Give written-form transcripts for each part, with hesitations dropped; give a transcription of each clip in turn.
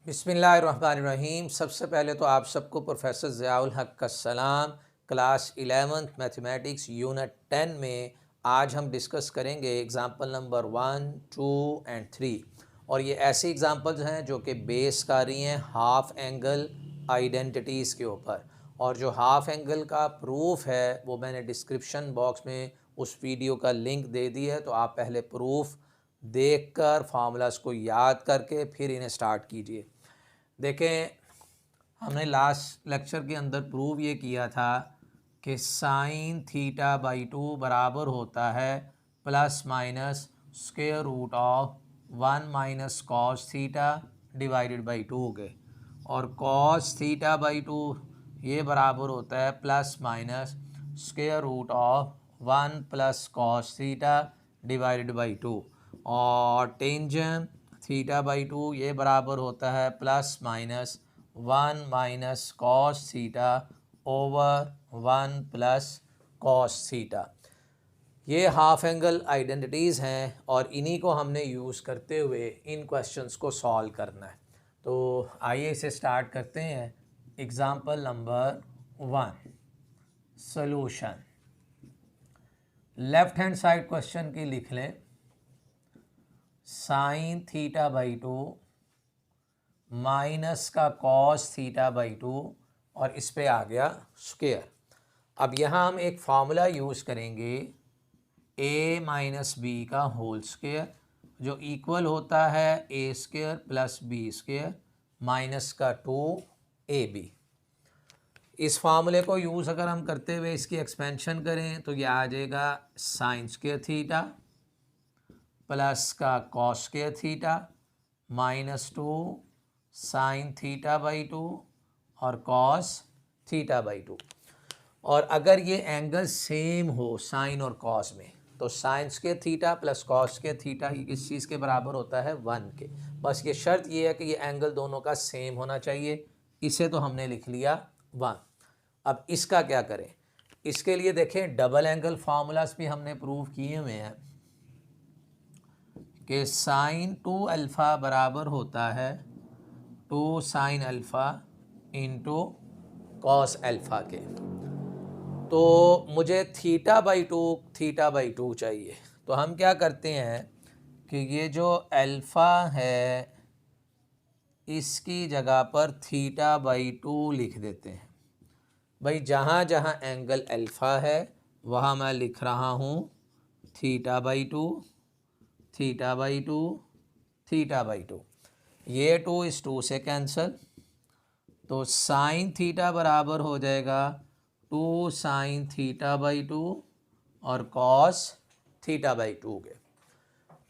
बिस्मिल्लाहिर्रहमानिर्रहीम। सबसे पहले तो आप सबको प्रोफेसर ज़ियाउल हक का सलाम। क्लास 11th मैथमेटिक्स यूनिट 10 में आज हम डिस्कस करेंगे एग्ज़ाम्पल नंबर 1, 2 एंड 3। और ये ऐसी एग्ज़ाम्पल्स हैं जो कि बेस कर रही हैं हाफ एंगल आइडेंटिटीज़ के ऊपर। और जो हाफ एंगल का प्रूफ है वो मैंने डिस्क्रिप्शन बॉक्स में उस वीडियो का लिंक दे दी है, तो आप पहले प्रूफ देखकर फार्मूलाज को याद करके फिर इन्हें स्टार्ट कीजिए। देखें, हमने लास्ट लेक्चर के अंदर प्रूव ये किया था कि साइन थीटा बाई 2 बराबर होता है plus minus square root of 1 minus cos theta divided by 2 के, और कॉस थीटा बाई 2 ये बराबर होता है plus minus square root of 1 plus cos theta divided by 2, और टेंजेंट थीटा बाई 2 ये बराबर होता है plus minus 1 minus cos theta over 1 plus cos theta. ये हाफ एंगल आइडेंटिटीज़ हैं और इन्हीं को हमने यूज़ करते हुए इन क्वेश्चंस को सॉल्व करना है। तो आइए इसे स्टार्ट करते हैं। Example number 1, solution. Left hand side question की लिख लें साइन थीटा बाई 2 माइनस का कॉस थीटा बाई 2 और इस पे आ गया स्क्वायर। अब यहाँ हम एक फार्मूला यूज़ करेंगे a माइनस बी का होल स्क्वायर, जो इक्वल होता है a square plus B square minus का 2ab। इस फार्मूले को यूज़ अगर हम करते हुए इसकी एक्सपेंशन करें तो ये आ जाएगा साइन स्क्वायर थीटा प्लस का cos square theta minus 2 sign theta by 2 और कॉस थीटा बाई 2। और अगर ये एंगल सेम हो साइन और कॉस में तो sign square theta plus cos square theta इस चीज़ के बराबर होता है 1 के। बस ये शर्त ये है कि ये एंगल दोनों का सेम होना चाहिए। इसे तो हमने लिख लिया 1। अब इसका क्या करें? इसके लिए देखें डबल एंगल फार्मूलाज भी हमने प्रूव किए हुए हैं कि साइन 2 अल्फ़ा बराबर होता है 2 sine alpha into cos alpha के। तो मुझे थीटा बाई 2 चाहिए। तो हम क्या करते हैं कि ये जो अल्फ़ा है इसकी जगह पर थीटा बाई 2 लिख देते हैं। भाई जहाँ जहाँ एंगल अल्फ़ा है वहाँ मैं लिख रहा हूँ theta by 2, theta by 2, theta by 2। ये 2 इस 2 से कैंसिल, तो साइन थीटा बराबर हो जाएगा 2 साइन थीटा बाई 2 और कॉस थीटा बाई 2 के।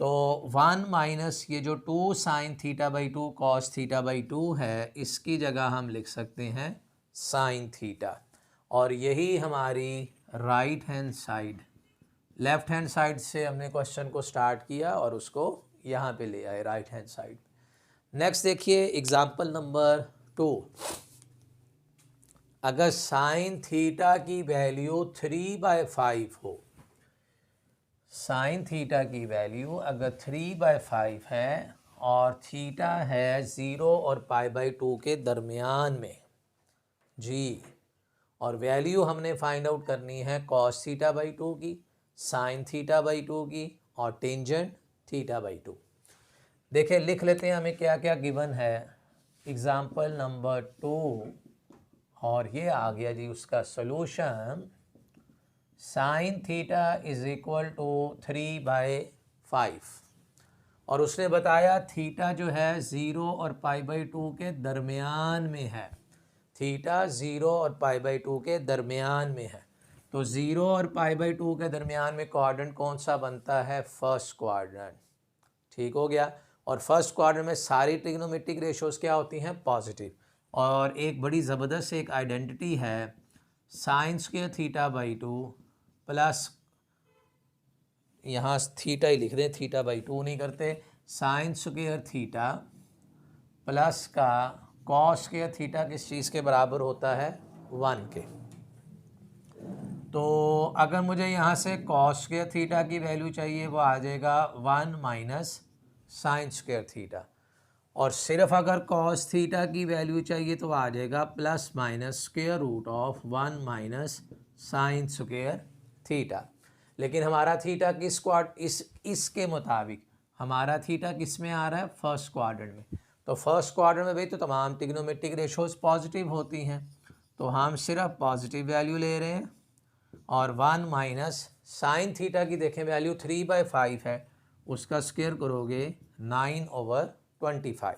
तो 1 माइनस ये जो 2 sign theta by 2 cos theta by 2 है, इसकी जगह हम लिख सकते हैं साइन थीटा। और यही हमारी right hand side, left hand side से हमने क्वेश्चन को स्टार्ट किया और उसको यहाँ पे ले आए राइट हैंड साइड। नेक्स्ट देखिए एग्जाम्पल नंबर 2। अगर साइन थीटा की वैल्यू 3/5 हो, साइन थीटा की वैल्यू अगर 3/5 है और थीटा है 0 और π/2 के दरमियान में जी, और वैल्यू हमने फाइंड आउट करनी है कॉस थीटा बाई 2 की, साइन थीटा बाई 2 की और टेंजेंट थीटा बाई 2। देखिए लिख लेते हैं हमें क्या क्या गिवन है। एग्जाम्पल नंबर 2, और ये आ गया जी उसका solution. Sine theta is equal to 3/5 और उसने बताया थीटा जो है 0 और π/2 के दरमियान में है। थीटा 0 और π/2 के दरमियान में है। तो 0 और π/2 के दरमियान में क्वाड्रेंट कौन सा बनता है? First quadrant. ठीक हो गया। और फर्स्ट क्वाड्रेंट में सारी ट्रिग्नोमेट्रिक रेशोज़ क्या होती हैं? पॉजिटिव। और एक बड़ी ज़बरदस्त एक आइडेंटिटी है sign square theta by 2 plus, यहाँ थीटा ही लिख दें, थीटा बाई 2 नहीं करते, साइन स्क्वायर थीटा प्लस का कॉस स्क्वायर थीटा किस चीज़ के बराबर होता है? 1 के। तो अगर मुझे यहाँ से कॉस स्क्वायर थीटा की वैल्यू चाहिए वो आ जाएगा 1 माइनस साइन स्क्वायर थीटा, और सिर्फ अगर कॉस थीटा की वैल्यू चाहिए तो आ जाएगा plus minus square root of 1 minus sine square theta. लेकिन हमारा थीटा किस इसके मुताबिक हमारा थीटा किस में आ रहा है, फर्स्ट क्वाड्रेंट में। तो फर्स्ट क्वाड्रेंट में भाई तो तमाम ट्रिग्नोमेट्रिक रेशोज पॉजिटिव होती हैं, तो हम सिर्फ पॉजिटिव वैल्यू ले रहे हैं। और 1 माइनस साइन थीटा की देखें वैल्यू 3/5 है, उसका स्क्वायर करोगे 9/25।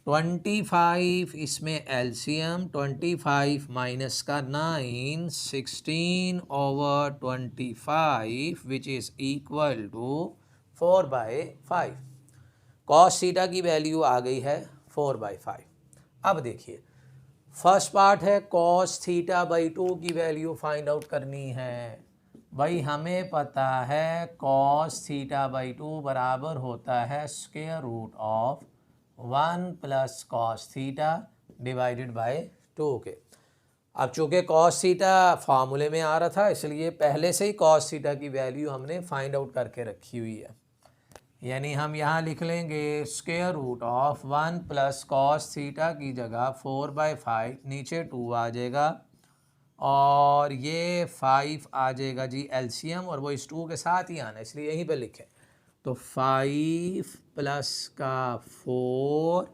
25 इसमें एलसीएम 25 माइनस का 9 16/25 which is equal to 4/5। Cos theta की वैल्यू आ गई है 4/5। अब देखिए फर्स्ट पार्ट है कॉस थीटा बाई 2 की वैल्यू फाइंड आउट करनी है। भाई हमें पता है कॉस थीटा बाई 2 बराबर होता है square root of 1 plus cos theta divided by 2 के। अब चूँकि कॉस थीटा फार्मूले में आ रहा था इसलिए पहले से ही कॉस थीटा की वैल्यू हमने फाइंड आउट करके रखी हुई है, यानी हम यहाँ लिख लेंगे square root of 1 plus cos theta की जगह 4/5, नीचे 2 आ जाएगा और ये 5 आ जाएगा जी एलसीएम, और वो इस 2 के साथ ही आना इसलिए यहीं पे लिखें। तो 5 प्लस का 4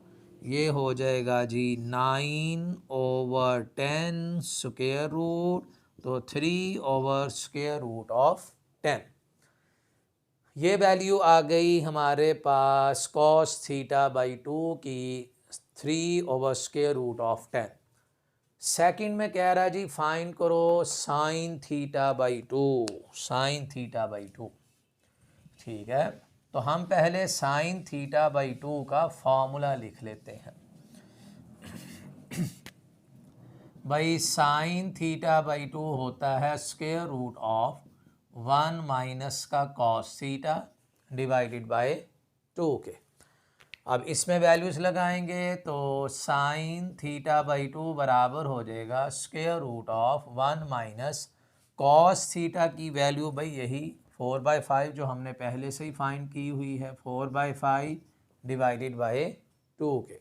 ये हो जाएगा जी 9/10 स्क्वायर रूट, तो 3/स्क्वायर रूट ऑफ 10। ये वैल्यू आ गई हमारे पास कॉस थीटा बाई 2 की 3/स्क्वायर रूट ऑफ 10। सेकंड में कह रहा है जी फाइंड करो sign theta by 2, sign theta by 2। ठीक है, तो हम पहले साइन थीटा बाई 2 का फॉर्मूला लिख लेते हैं। भाई साइन थीटा बाई 2 होता है स्क्वायर रूट ऑफ 1 माइनस का कॉस थीटा डिवाइडेड बाय 2 के। अब इसमें वैल्यूज़ लगाएंगे तो साइन थीटा बाई 2 बराबर हो जाएगा square root of 1 minus cos theta की वैल्यू भाई यही 4/5 जो हमने पहले से ही फाइंड की हुई है, 4/5 डिवाइडेड बाय 2 के।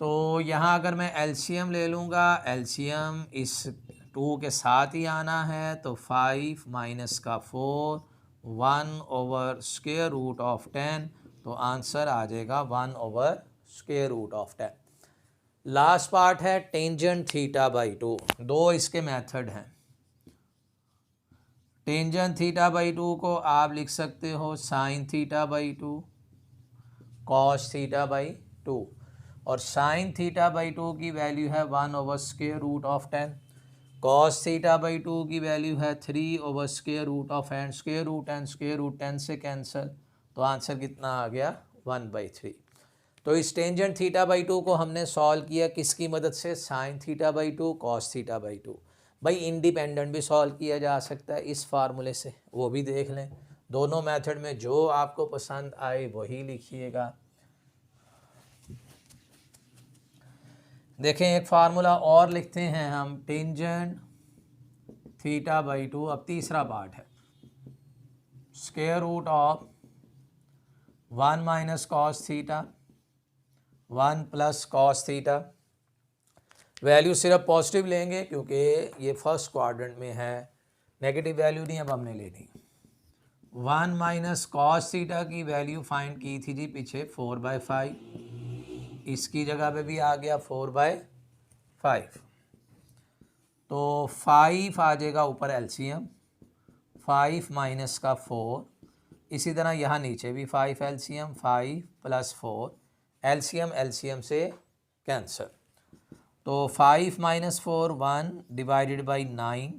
तो यहाँ अगर मैं एलसीएम ले लूँगा, एलसीएम इस 2 के साथ ही आना है, तो 5 माइनस का 4 1/स्क्वायर रूट ऑफ 10, तो आंसर आ जाएगा 1/स्क्वायर रूट ऑफ 10। लास्ट पार्ट है टेंजेंट थीटा बाई 2। दो इसके मेथड हैं। टेंजेंट थीटा बाई 2 को आप लिख सकते हो sine theta by 2 cos theta by 2, और साइन थीटा बाई 2 की वैल्यू है one by square root of 10, cos theta by 2 की वैल्यू है three by square root of and square root 10 से कैंसिल, तो आंसर कितना आ गया 1/3। तो इस टेंजेंट थीटा बाई 2 को हमने सॉल्व किया किसकी मदद से, sign theta by 2 cos theta by 2। भाई इंडिपेंडेंट भी सॉल्व किया जा सकता है इस फार्मूले से, वो भी देख लें। दोनों मेथड में जो आपको पसंद आए वही लिखिएगा। देखें एक फार्मूला और लिखते हैं हम, टेंजेंट थीटा बाई 2। अब तीसरा पार्ट है square root of 1 minus cos theta 1 plus cos theta. Value सिर्फ पॉजिटिव लेंगे क्योंकि ये फर्स्ट क्वाड्रेंट में है, नेगेटिव वैल्यू नहीं अब हमने लेनी। 1 माइनस कॉस थीटा की वैल्यू फाइंड की थी जी पीछे 4/5, इसकी जगह पे भी आ गया 4/5, तो 5 आ जाएगा ऊपर एलसीएम, 5 माइनस का 4, इसी तरह यहाँ नीचे भी 5 एलसीएम, 5 प्लस 4 एलसीएम से कैंसिल, तो 5 माइनस 4 1 डिवाइडेड बाई 9,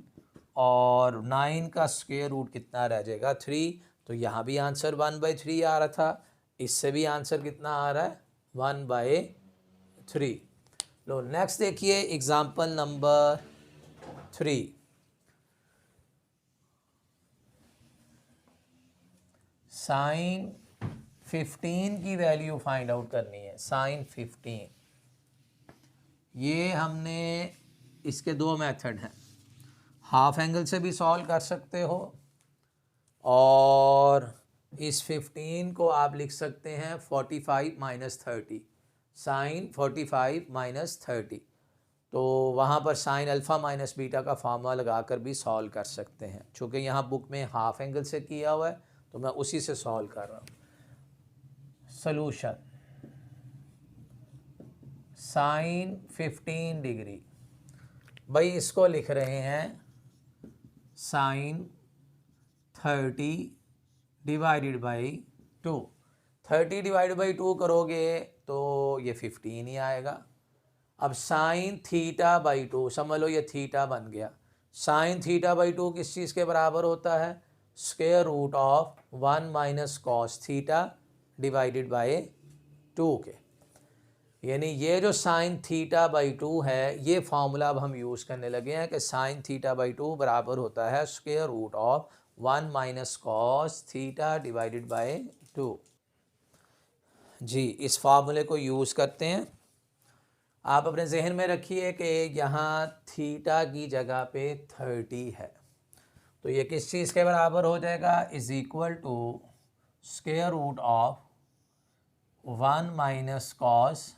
और 9 का स्क्वायर रूट कितना रह जाएगा 3, तो यहाँ भी आंसर 1/3 आ रहा था, इससे भी आंसर कितना आ रहा है 1/3। लो नेक्स्ट देखिए एग्जाम्पल नंबर 3। साइन 15 की वैल्यू फाइंड आउट करनी है। साइन 15 ये हमने इसके दो मेथड हैं, हाफ एंगल से भी सॉल्व कर सकते हो और इस 15 को आप लिख सकते हैं 45 माइनस 30, साइन 45 माइनस 30। तो वहाँ पर साइन अल्फ़ा माइनस बीटा का फार्मूला लगा कर भी सॉल्व कर सकते हैं। चूँकि यहाँ बुक में हाफ एंगल से किया हुआ है तो मैं उसी से सॉल्व कर रहा हूँ। सॉल्यूशन साइन 15 डिग्री, भाई इसको लिख रहे हैं sine 30 divided by 2। 30 divided by 2 करोगे तो ये 15 ही आएगा। अब साइन थीटा बाई 2, समझ लो ये थीटा बन गया। साइन थीटा बाई 2 किस चीज़ के बराबर होता है? Square root of 1 minus cos theta divided by 2 के। यानी ये जो साइन थीटा बाई 2 है, ये फार्मूला अब हम यूज़ करने लगे हैं कि साइन थीटा बाई 2 बराबर होता है square root of 1 minus cos theta divided by 2। जी, इस फार्मूले को यूज़ करते हैं। आप अपने जहन में रखिए कि यहाँ थीटा की जगह पे 30 है, तो ये किस चीज़ के बराबर हो जाएगा? Is equal to square root of 1 minus cos,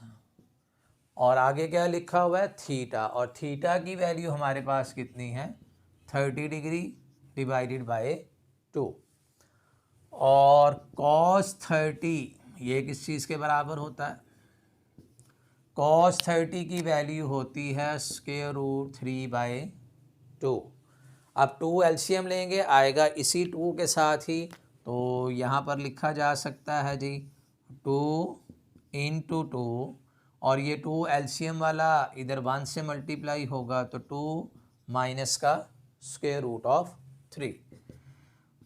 और आगे क्या लिखा हुआ है? थीटा, और थीटा की वैल्यू हमारे पास कितनी है? 30 डिग्री डिवाइडेड बाय 2। और कॉस 30 ये किस चीज़ के बराबर होता है? कॉस 30 की वैल्यू होती है स्क्वायर रूट 3 बाय 2। अब 2 एलसीएम लेंगे, आएगा इसी 2 के साथ ही, तो यहाँ पर लिखा जा सकता है जी 2 इंटू 2, और ये 2 एलसीएम वाला इधर 1 से मल्टीप्लाई होगा तो 2 माइनस का स्क्वायर रूट ऑफ 3,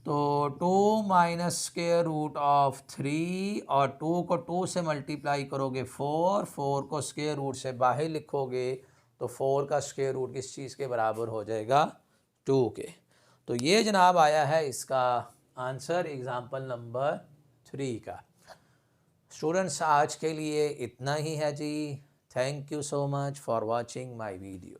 तो 2 माइनस स्क्वायर रूट ऑफ 3, और 2 को 2 से मल्टीप्लाई करोगे 4, 4 को स्क्वायर रूट से बाहर लिखोगे तो 4 का स्क्वायर रूट किस चीज़ के बराबर हो जाएगा? 2 के। तो ये जनाब आया है इसका आंसर एग्ज़ाम्पल नंबर 3 का। स्टूडेंट्स, आज के लिए इतना ही है जी। Thank you so much for watching my video.